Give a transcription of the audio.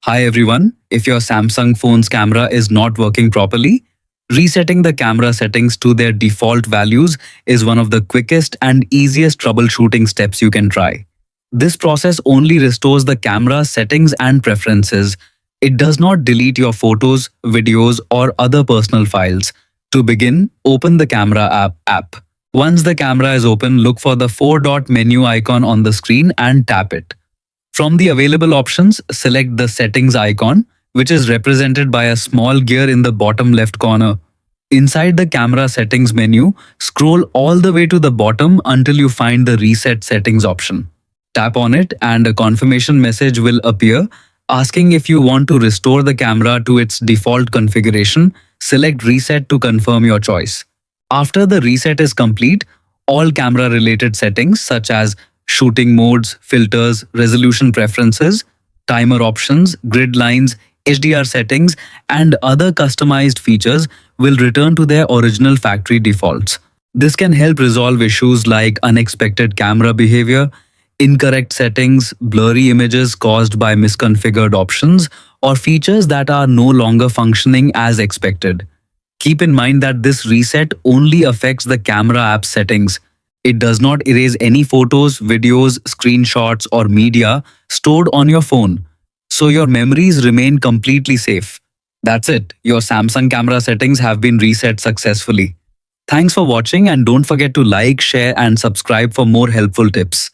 Hi everyone, if your Samsung phone's camera is not working properly, resetting the camera settings to their default values is one of the quickest and easiest troubleshooting steps you can try. This process only restores the camera settings and preferences. It does not delete your photos, videos, or other personal files. To begin, open the Camera app. Once the camera is open, look for the four-dot menu icon on the screen and tap it. From the available options, select the Settings icon, which is represented by a small gear in the bottom left corner. Inside the Camera Settings menu, scroll all the way to the bottom until you find the Reset Settings option. Tap on it and a confirmation message will appear asking if you want to restore the camera to its default configuration. Select Reset to confirm your choice. After the reset is complete, all camera-related settings such as shooting modes, filters, resolution preferences, timer options, grid lines, HDR settings, and other customized features will return to their original factory defaults. This can help resolve issues like unexpected camera behavior, incorrect settings, blurry images caused by misconfigured options, or features that are no longer functioning as expected. Keep in mind that this reset only affects the camera app settings. It does not erase any photos, videos, screenshots, or media stored on your phone, so your memories remain completely safe. That's it. Your Samsung camera settings have been reset successfully. Thanks for watching and don't forget to like, share, and subscribe for more helpful tips.